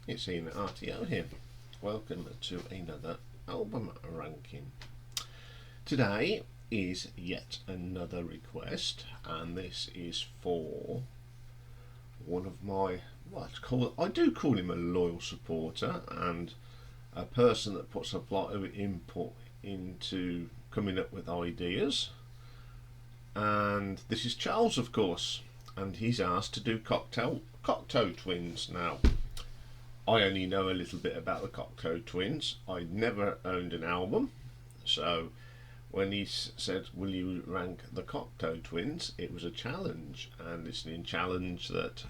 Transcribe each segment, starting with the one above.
It's Iain at RTO here. Welcome to another album ranking. Today is yet another request, and this is for one of my, I do call him a loyal supporter and a person that puts a lot of input into coming up with ideas. And this is Charles, of course, and he's asked to do Cocteau Twins. Now, I only know a little bit about the Cocteau Twins. I never owned an album, so when he said, "Will you rank the Cocteau Twins?" it was a challenge, and it's a challenge that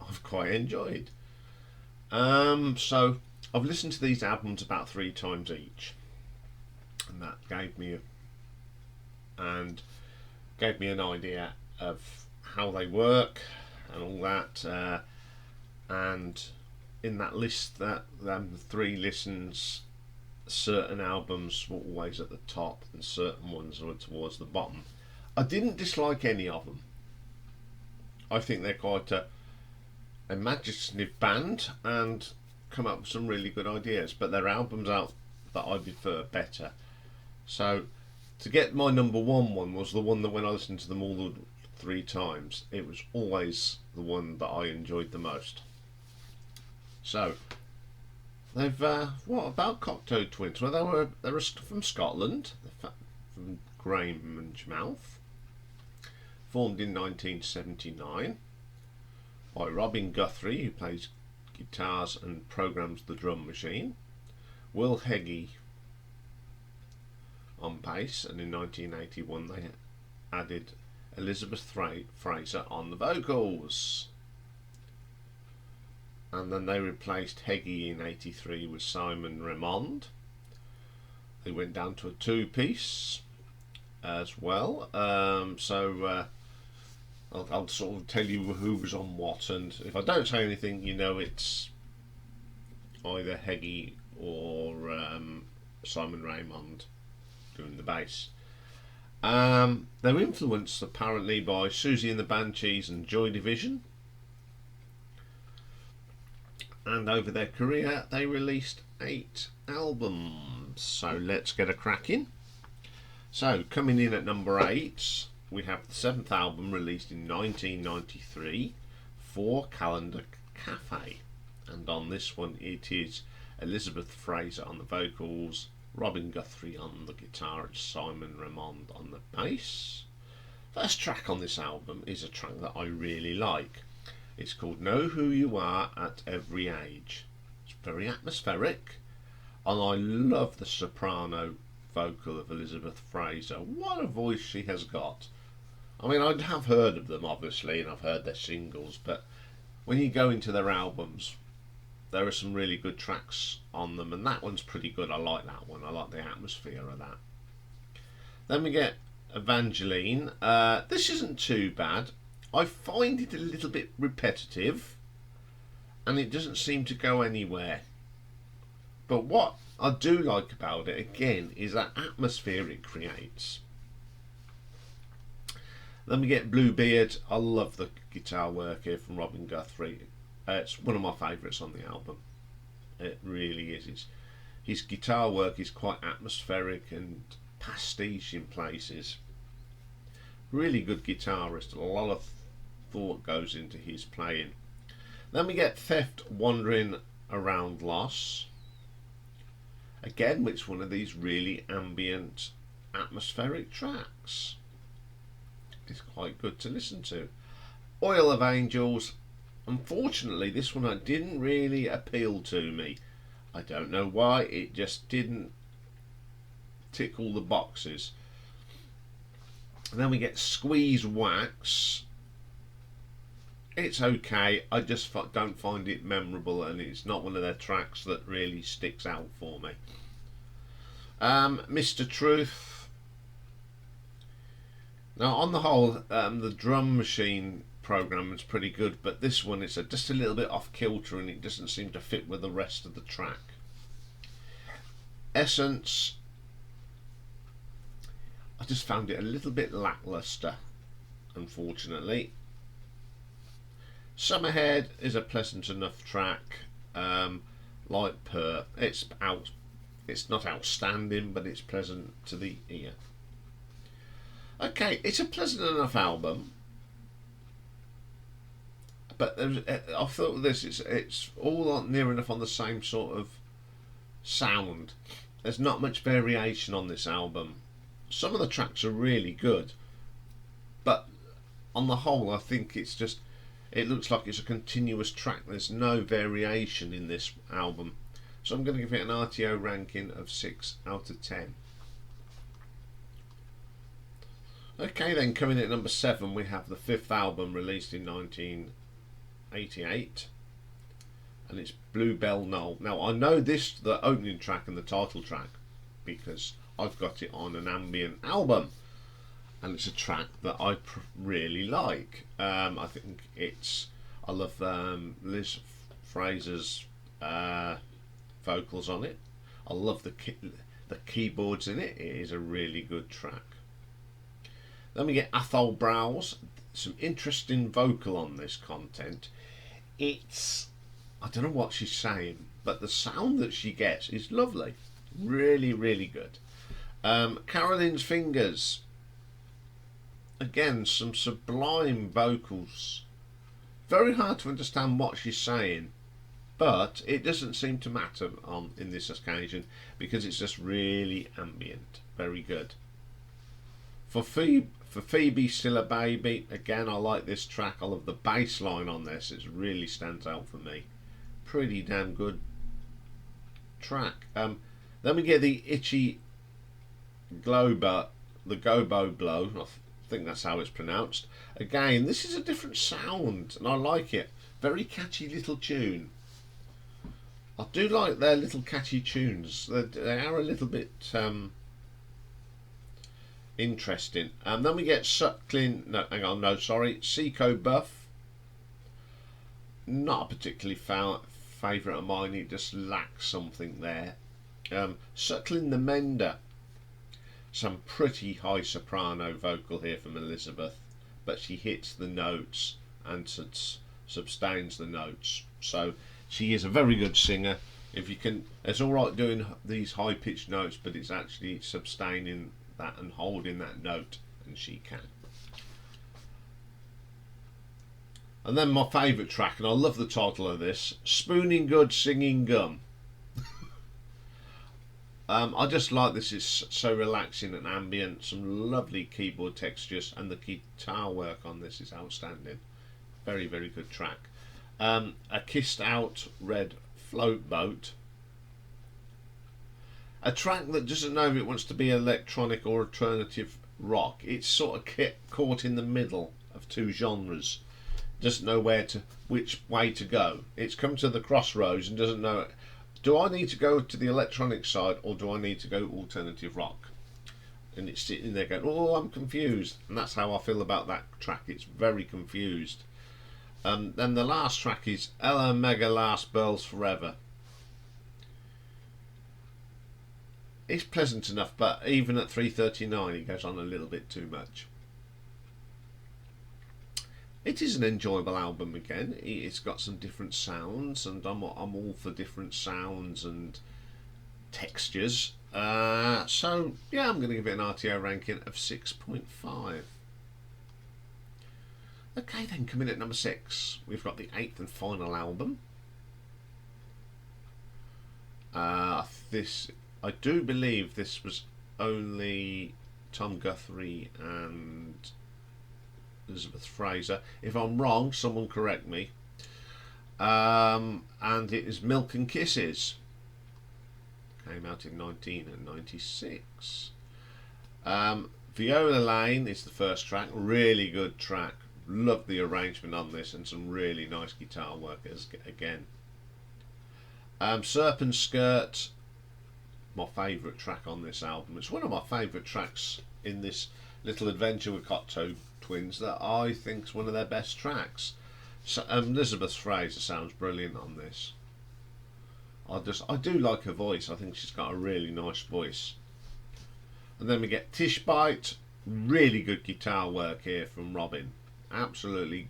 I've quite enjoyed. So I've listened to these albums about 3 times each, and that gave me an idea of how they work and all that, and in that list, that 3 listens, certain albums were always at the top and certain ones were towards the bottom. I didn't dislike any of them. I think they're quite a imaginative band and come up with some really good ideas, but there are albums out that I prefer better. So to get my number one was the one that when I listened to them all the 3 times, it was always the one that I enjoyed the most. So they've what about Cocteau Twins? Well, they were from Scotland, from Grangemouth, formed in 1979 by Robin Guthrie, who plays guitars and programs the drum machine, Will Heggie on bass, and in 1981 they added Elizabeth Fraser on the vocals. And then they replaced Heggie in 83 with Simon Raymond. They went down to a 2-piece as well. I'll sort of tell you who was on what, and if I don't say anything, you know it's either Heggie or Simon Raymond doing the bass. They're influenced apparently by Susie and the Banshees and Joy Division. And over their career they released 8 albums. So let's get a cracking. So coming in at number 8, we have the 7th album released in 1993, 4 Calendar Café, and on this one it is Elizabeth Fraser on the vocals, Robin Guthrie on the guitar, and Simon Raymond on the bass. First track on this album is a track that I really like. It's called Know Who You Are at Every Age. It's very atmospheric, and I love the soprano vocal of Elizabeth Fraser. What a voice she has got. I mean, I have heard of them obviously, and I've heard their singles, but when you go into their albums, there are some really good tracks on them, and that one's pretty good. I like that one. I like the atmosphere of that. Then we get Evangeline. This isn't too bad. I find it a little bit repetitive, and it doesn't seem to go anywhere. But what I do like about it, again, is that atmosphere it creates. Then we get Bluebeard. I love the guitar work here from Robin Guthrie. It's one of my favourites on the album. It really is. His guitar work is quite atmospheric and pastiche in places. Really good guitarist. A lot of thought goes into his playing. Then we get Theft, Wandering Around Loss. Again, it's one of these really ambient, atmospheric tracks. It's quite good to listen to. Oil of Angels. Unfortunately, this one didn't really appeal to me. I don't know why, it just didn't tick all the boxes. And then we get Squeeze Wax. It's okay, I just don't find it memorable, and it's not one of their tracks that really sticks out for me. Mr. Truth. Now, on the whole, the drum machine program is pretty good, but this one is just a little bit off kilter, and it doesn't seem to fit with the rest of the track. Essence. I just found it a little bit lackluster, unfortunately. Summerhead is a pleasant enough track. Light purr. It's not outstanding, but it's pleasant to the ear. Okay, it's a pleasant enough album, but I thought with this, it's all near enough on the same sort of sound. There's not much variation on this album. Some of the tracks are really good, but on the whole, I think it's just, it looks like it's a continuous track. There's no variation in this album. So I'm going to give it an RTO ranking of 6 out of 10. Okay, then coming in at number 7, we have the 5th album released in 1988. And it's Bluebell Knoll. Now, I know this, the opening track and the title track, because I've got it on an ambient album. And it's a track that I really like. I think I love Liz Fraser's vocals on it. I love the keyboards in it. It is a really good track. Then we get Athol Browse. Some interesting vocal on this content. I don't know what she's saying, but the sound that she gets is lovely. Really, really good. Caroline's Fingers. Again, some sublime vocals. Very hard to understand what she's saying, but it doesn't seem to matter in this occasion because it's just really ambient. Very good. For Phoebe Still a Baby, again, I like this track. I love the bass line on this. It really stands out for me. Pretty damn good track. Then we get the Itchy Glober, the Gobo Blow. I think that's how it's pronounced. Again, this is a different sound and I like it. Very catchy little tune. I do like their little catchy tunes. They are a little bit interesting. Then we get Seco Buff. Not a particularly favourite of mine. It just lacks something there. Suckling the Mender. Some pretty high soprano vocal here from Elizabeth, but she hits the notes and sustains the notes. So she is a very good singer. If you can, it's all right doing these high pitched notes, but it's actually sustaining that and holding that note, and she can. And then my favourite track, and I love the title of this, Spooning Good, Singing Gum. I just like this, it's so relaxing and ambient, some lovely keyboard textures, and the guitar work on this is outstanding. Very, very good track. A Kissed Out Red Float Boat. A track that doesn't know if it wants to be electronic or alternative rock. It's sort of caught in the middle of two genres. Doesn't know which way to go. It's come to the crossroads and doesn't know, do I need to go to the electronic side or do I need to go alternative rock? And it's sitting there going, oh, I'm confused. And that's how I feel about that track. It's very confused. Then the last track is Ella Mega Last Bells Forever. It's pleasant enough, but even at 3:39 it goes on a little bit too much. It is an enjoyable album again. It's got some different sounds, and I'm all for different sounds and textures. So yeah, I'm going to give it an RTO ranking of 6.5. Okay, then coming at number 6, we've got the 8th and final album. I do believe this was only Tom Guthrie and Elizabeth Fraser. If I'm wrong, someone correct me. And it is Milk and Kisses. Came out in 1996. Viola Lane is the first track. Really good track. Love the arrangement on this and some really nice guitar work again. Serpent Skirt, my favourite track on this album. It's one of my favourite tracks in this little adventure with Cocteau Twins that I think is one of their best tracks. So, Elizabeth Fraser sounds brilliant on this. I do like her voice. I think she's got a really nice voice. And then we get Tishbite. Really good guitar work here from Robin. Absolutely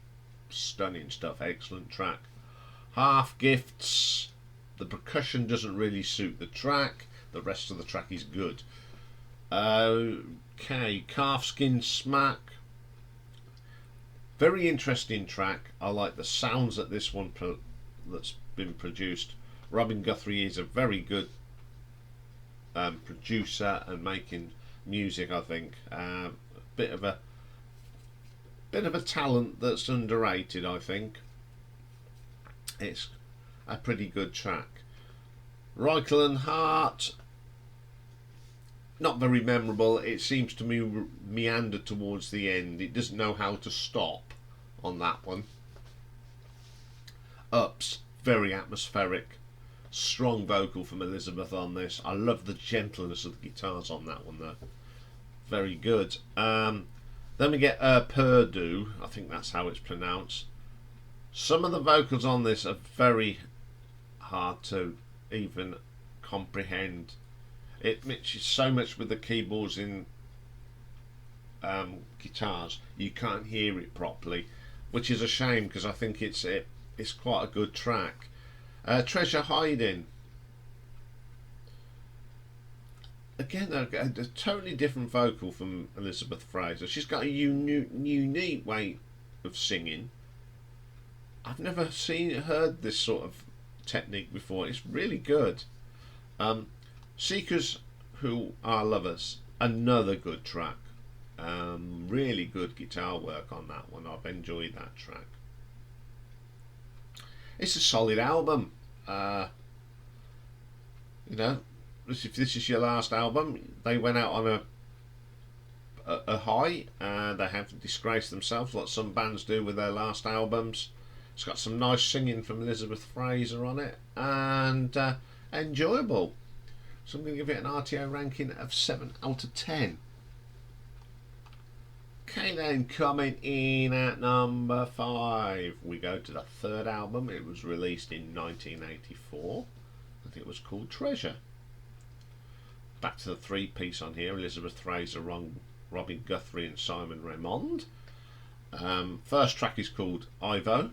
stunning stuff. Excellent track. Half Gifts. The percussion doesn't really suit the track. The rest of the track is good. Okay, Calfskin Smack. Very interesting track. I like the sounds that this one that's been produced. Robin Guthrie is a very good producer and making music. I think bit of a talent that's underrated. I think it's a pretty good track. Reichel and Hart, not very memorable. It seems to me meander towards the end. It doesn't know how to stop on that one. Ups, very atmospheric. Strong vocal from Elizabeth on this. I love the gentleness of the guitars on that one though. Very good. Then we get Purdue. I think that's how it's pronounced. Some of the vocals on this are very hard to even comprehend. It mixes so much with the keyboards in guitars, you can't hear it properly, which is a shame because I think it's quite a good track. Treasure Hiding. Again, a totally different vocal from Elizabeth Fraser. She's got a unique way of singing. I've never heard this sort of technique before. It's really good. Seekers Who Are Lovers, another good track. Really good guitar work on that one. I've enjoyed that track. It's a solid album. You know, if this is your last album, they went out on a high, and they have disgraced themselves like some bands do with their last albums. It's got some nice singing from Elizabeth Fraser on it, and enjoyable. So I'm going to give it an RTO ranking of 7 out of 10. Okay, then coming in at number 5, we go to the third album. It was released in 1984. I think it was called Treasure. Back to the three-piece on here: Elizabeth Fraser, Robin Guthrie, and Simon Raymond. First track is called Ivo.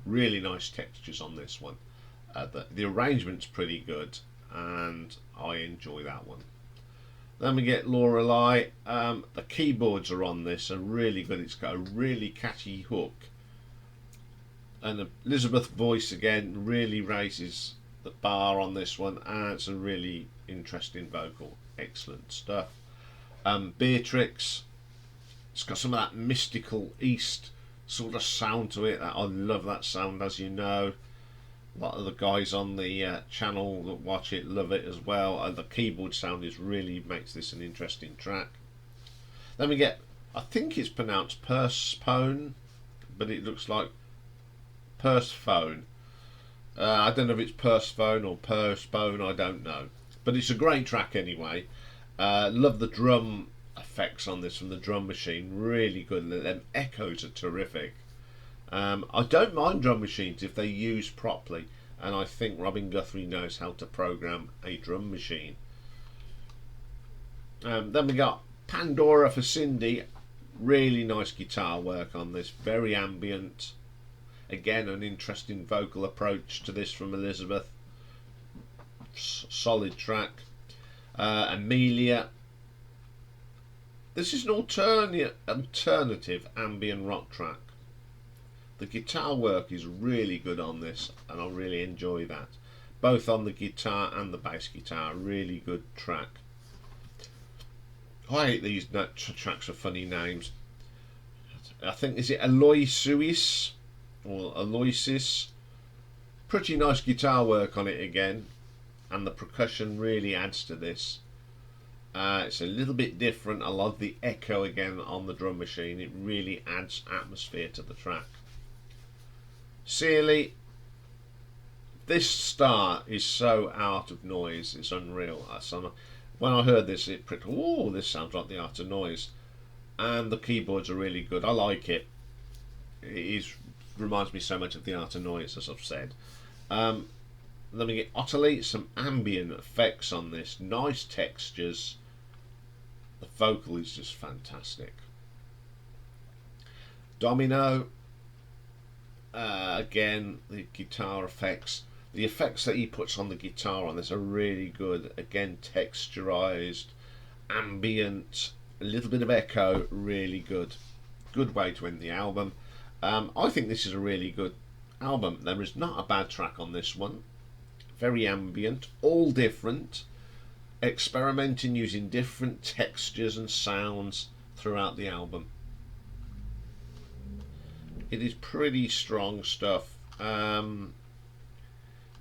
Really nice textures on this one. The arrangement's pretty good, and I enjoy that one. Then we get Lorelei. The keyboards are on this are really good. It's got a really catchy hook, and Elizabeth's voice again really raises the bar on this one, and it's a really interesting vocal. Excellent stuff. Beatrix, it's got some of that mystical East sort of sound to it. I love that sound, as you know. A lot of the guys on the channel that watch it love it as well. And the keyboard sound really makes this an interesting track. Then we get, I think it's pronounced Persephone, but it looks like Persephone. I don't know if it's Persephone or Persephone, I don't know. But it's a great track anyway. Love the drum effects on this from the drum machine. Really good. Them echoes are terrific. I don't mind drum machines if they're used properly, and I think Robin Guthrie knows how to program a drum machine. Then we got Pandora for Cindy. Really nice guitar work on this, very ambient. Again, an interesting vocal approach to this from Elizabeth. Solid track. Amelia. This is an alternative ambient rock track. The guitar work is really good on this, and I really enjoy that. Both on the guitar and the bass guitar, really good track. I hate these tracks with funny names. I think, is it Aloysius or Aloysis? Pretty nice guitar work on it again, and the percussion really adds to this. It's a little bit different. I love the echo again on the drum machine. It really adds atmosphere to the track. Searly, this start is so Art of Noise, it's unreal. When I heard this, this sounds like the Art of Noise, and the keyboards are really good. I like it. Reminds me so much of the Art of Noise, as I've said. Then we get Ottilie, some ambient effects on this, nice textures. The vocal is just fantastic. Domino. Again, the guitar effects. The effects that he puts on the guitar on this are really good. Again, texturized, ambient, a little bit of echo, really good. Good way to end the album. I think this is a really good album. There is not a bad track on this one. Very ambient, all different, experimenting using different textures and sounds throughout the album. It is pretty strong stuff.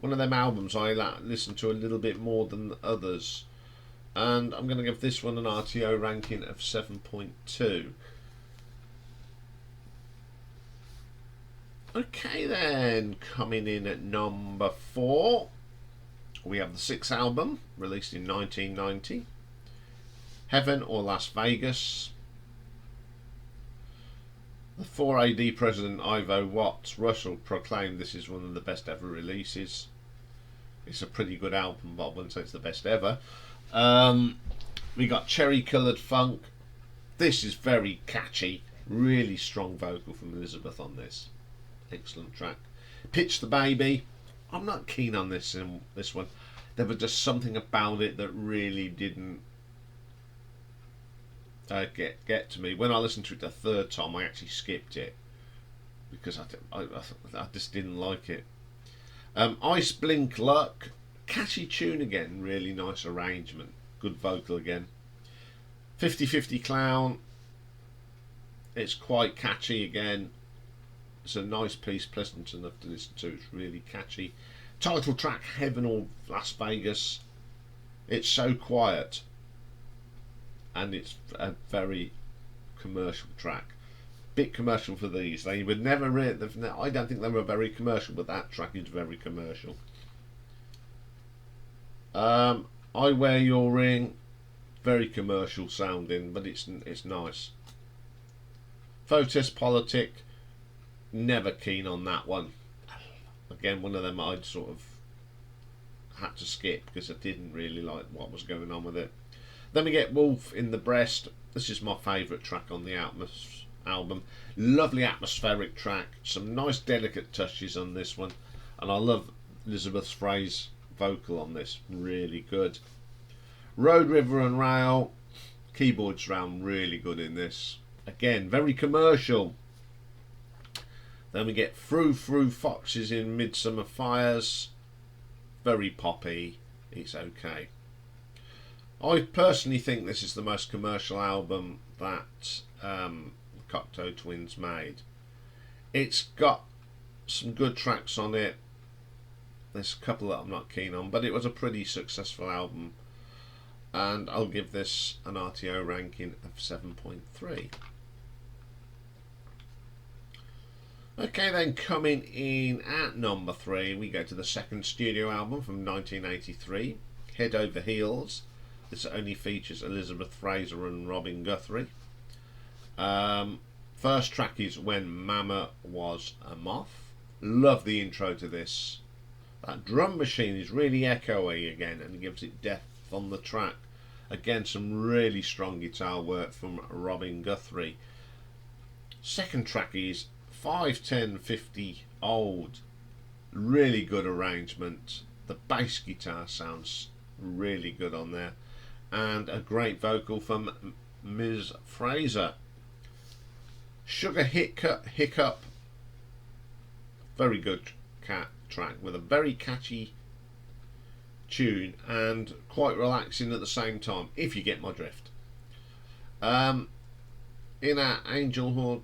One of them albums I listen to a little bit more than others, and I'm going to give this one an RTO ranking of 7.2. Okay then, coming in at number 4, we have the 6th album, released in 1990, Heaven or Las Vegas. The 4AD president Ivo Watts Russell proclaimed this is one of the best ever releases. It's a pretty good album, but I wouldn't say it's the best ever. We got Cherry Coloured Funk. This is very catchy, really strong vocal from Elizabeth on this. Excellent track. Pitch the Baby. I'm not keen on this one. There was just something about it that really didn't get to me. When I listened to it the third time, I actually skipped it because I just didn't like it. Ice Blink Luck, catchy tune again, really nice arrangement, good vocal again. 50/50 Clown, it's quite catchy again. It's a nice piece, pleasant enough to listen to. It's really catchy. Title track Heaven or Las Vegas. It's so quiet, and it's a very commercial track. Bit commercial for these. They would never I don't think they were very commercial, but that track is very commercial. I Wear Your Ring, very commercial sounding, but it's nice. Photos Politic, never keen on that one. Again, one of them I'd sort of had to skip because I didn't really like what was going on with it. Then we get Wolf in the Breast. This is my favourite track on the album. Lovely atmospheric track. Some nice delicate touches on this one. And I love Elizabeth Frey's vocal on this. Really good. Road, River and Rail. Keyboards sound really good in this. Again, very commercial. Then we get Frou Frou Foxes in Midsummer Fires. Very poppy. It's okay. I personally think this is the most commercial album that Cocteau Twins made. It's got some good tracks on it. There's a couple that I'm not keen on, but it was a pretty successful album, and I'll give this an RTO ranking of 7.3. Okay then, coming in at number 3, we go to the second studio album from 1983, Head Over Heels. This only features Elizabeth Fraser and Robin Guthrie. First track is When Mama Was a Moth. Love the intro to this. That drum machine is really echoey again and gives it depth on the track. Again, some really strong guitar work from Robin Guthrie. Second track is 5-10-50 Old. Really good arrangement. The bass guitar sounds really good on there, and a great vocal from Ms. Fraser. Sugar Hiccup, very good track with a very catchy tune and quite relaxing at the same time, if you get my drift. In our Angel Hood,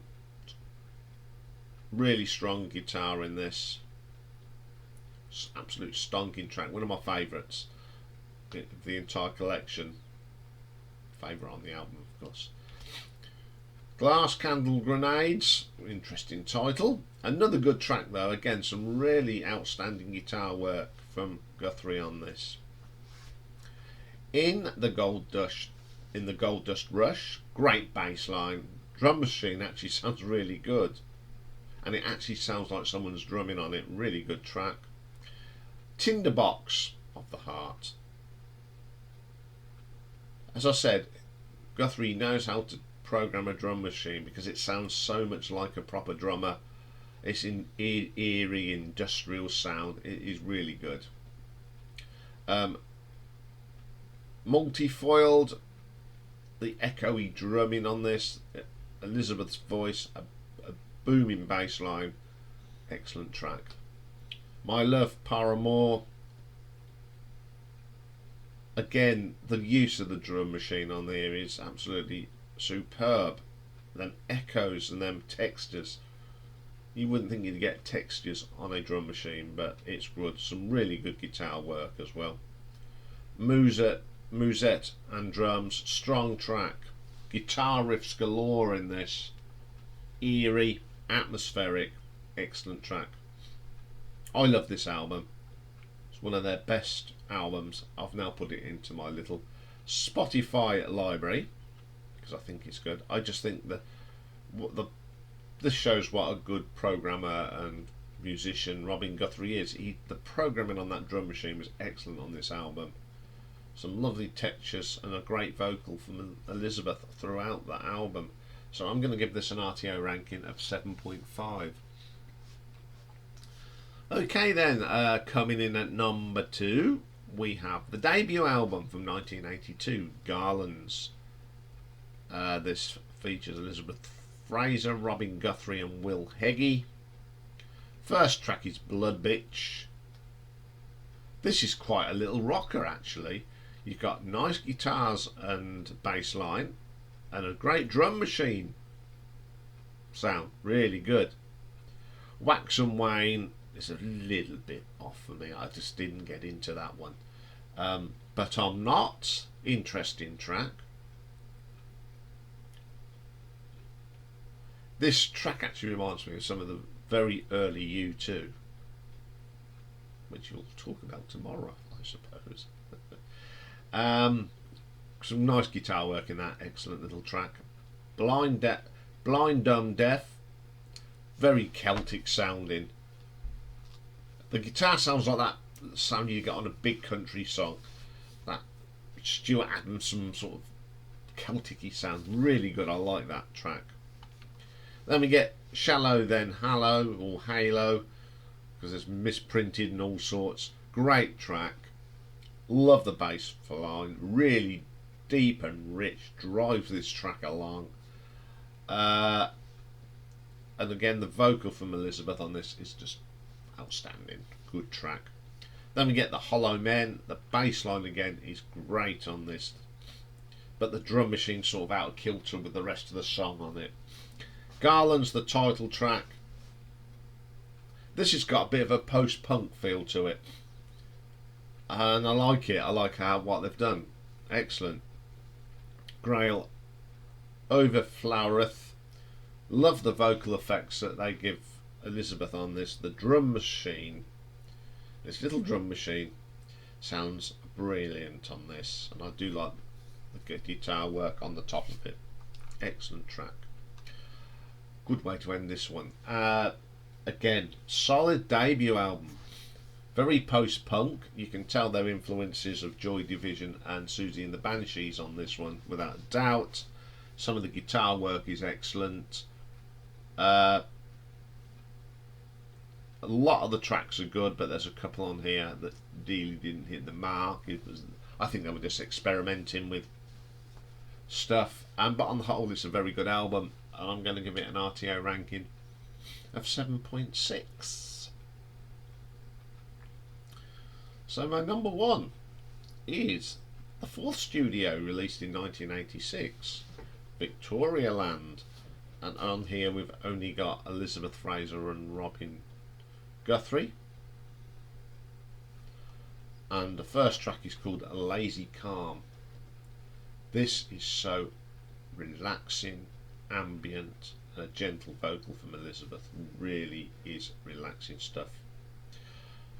really strong guitar in this. Absolute stonking track, one of my favourites of the entire collection. Favourite on the album, of course. Glass Candle Grenades, interesting title. Another good track though, again some really outstanding guitar work from Guthrie on this. In the Gold Dust Rush, great bass line. Drum machine actually sounds really good, and it actually sounds like someone's drumming on it. Really good track. Tinderbox of the Heart. As I said, Guthrie knows how to program a drum machine because it sounds so much like a proper drummer. It's in eerie industrial sound. It is really good. Multi-foiled, the echoey drumming on this, Elizabeth's voice, a booming bass line, excellent track. My Love Paramore, again the use of the drum machine on there is absolutely superb. Them echoes and them textures, you wouldn't think you'd get textures on a drum machine, but it's good. Some really good guitar work as well. Musette and drums, strong track. Guitar riffs galore in this. Eerie, atmospheric, excellent track. I love this album. It's one of their best albums. I've now put it into my little Spotify library because I think it's good. I just think that this shows what a good programmer and musician Robin Guthrie is. The programming on that drum machine was excellent on this album. Some lovely textures and a great vocal from Elizabeth throughout the album. So I'm going to give this an RTO ranking of 7.5. Okay then, coming in at number 2, we have the debut album from 1982, Garlands. This features Elizabeth Fraser, Robin Guthrie and Will Heggie. First track is Blood Bitch. This is quite a little rocker actually. You've got nice guitars and bass line and a great drum machine sound, really good. Wax and Wane is a little bit off for me. I just didn't get into that one. But I'm Not, interesting track. This track actually reminds me of some of the very early U2, which you'll talk about tomorrow, I suppose. Some nice guitar work in that excellent little track. Blind, Dumb, Deaf, very Celtic sounding. The guitar sounds like that sound you get on a big country song. That Stuart Adams, some sort of Celtic-y sound, really good. I like that track. Then we get Shallow Then Hallow, or Halo, because it's misprinted and all sorts. Great track. Love the bass line, really deep and rich, drives this track along. And again, the vocal from Elizabeth on this is just outstanding. Good track. Then we get the Hollow Men. The bass line again is great on this, but the drum machine's sort of out of kilter with the rest of the song on it. Garlands, the title track. This has got a bit of a post-punk feel to it, and I like it. I like what they've done. Excellent. Grail Overflowereth. Love the vocal effects that they give Elizabeth on this. The drum machine, this little drum machine, sounds brilliant on this, and I do like the good guitar work on the top of it. Excellent track. Good way to end this one. Again, solid debut album. Very post-punk. You can tell their influences of Joy Division and Susie and the Banshees on this one, without a doubt. Some of the guitar work is excellent. A lot of the tracks are good, but there's a couple on here that really didn't hit the mark. I think they were just experimenting with stuff. But on the whole, it's a very good album, and I'm going to give it an RTO ranking of 7.6. So my number 1 is the 4th studio, released in 1986, Victorialand. And on here we've only got Elizabeth Fraser and Robin Guthrie. And the first track is called Lazy Calm. This is so relaxing, ambient, and a gentle vocal from Elizabeth. Really is relaxing stuff.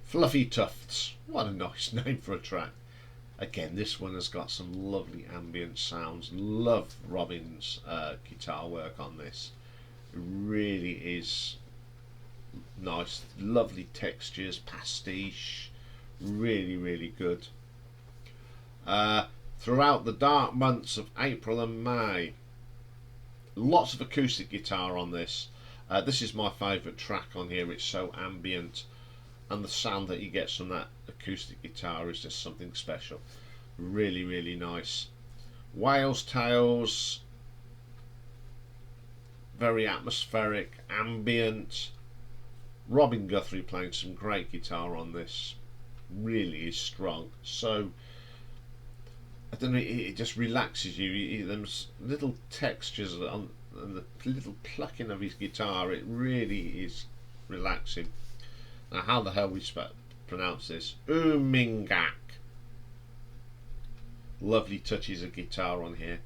Fluffy Tufts, what a nice name for a track. Again, this one has got some lovely ambient sounds. Love Robin's guitar work on this. It really is nice. Lovely textures, pastiche. Really, really good. Throughout the dark months of April and May, lots of acoustic guitar on this. This is my favourite track on here. It's so ambient, and the sound that he gets from that acoustic guitar is just something special. Really, really nice. Whale's Tales, very atmospheric, ambient. Robin Guthrie playing some great guitar on this. Really is strong. So I don't know, it just relaxes you. There's little textures on and the little plucking of his guitar. It really is relaxing. Now, how the hell we pronounce this? Umingak. Lovely touches of guitar on here.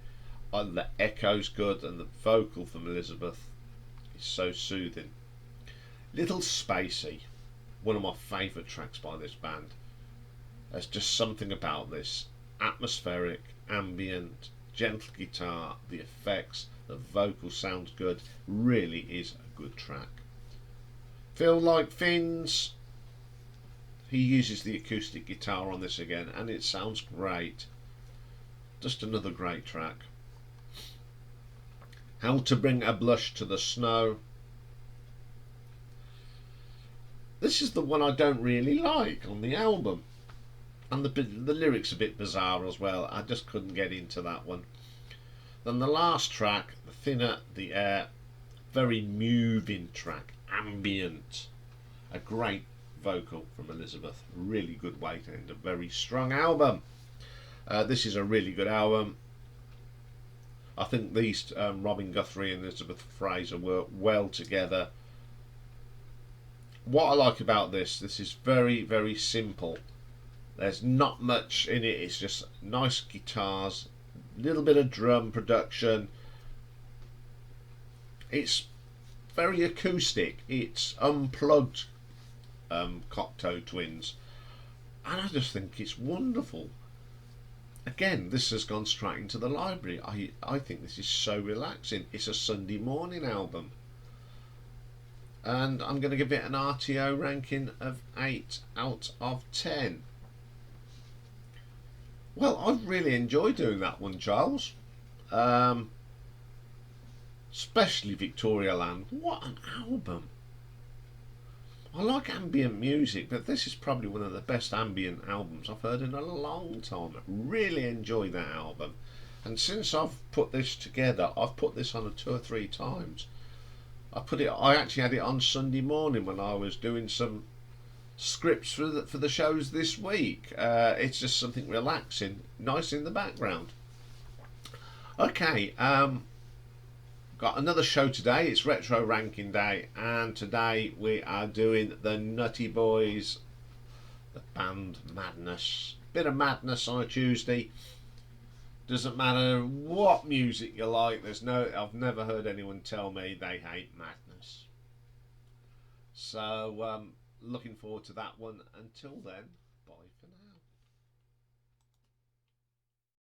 The echo's good, and the vocal from Elizabeth is so soothing. Little Spacey, one of my favourite tracks by this band. There's just something about this. Atmospheric, ambient, gentle guitar, the effects, the vocal sounds good. Really is a good track. Feel Like Fins. He uses the acoustic guitar on this again, and it sounds great. Just another great track. How to Bring a Blush to the Snow. This is the one I don't really like on the album, and the lyrics are a bit bizarre as well. I just couldn't get into that one. Then the last track, The Thinner the Air, very moving track, ambient. A great vocal from Elizabeth. Really good way to end a very strong album. This is a really good album. I think these Robin Guthrie and Elizabeth Fraser work well together. What I like about this is very, very simple. There's not much in it. It's just nice guitars, a little bit of drum production. It's very acoustic. It's unplugged Cocteau Twins, and I just think it's wonderful. Again, this has gone straight into the library. I think this is so relaxing. It's a Sunday morning album, and I'm going to give it an RTO ranking of 8 out of 10. Well, I've really enjoyed doing that one, Charles. Especially Victorialand. What an album! I like ambient music, but this is probably one of the best ambient albums I've heard in a long time. I really enjoy that album. And since I've put this together, I've put this on 2 or 3 times. I actually had it on Sunday morning when I was doing some scripts for the shows this week. It's just something relaxing, nice in the background. Okay, got another show today. It's retro ranking day, and today we are doing the Nutty Boys, the band Madness. Bit of madness on a Tuesday. Doesn't matter what music you like. I've never heard anyone tell me they hate Madness. So looking forward to that one. Until then.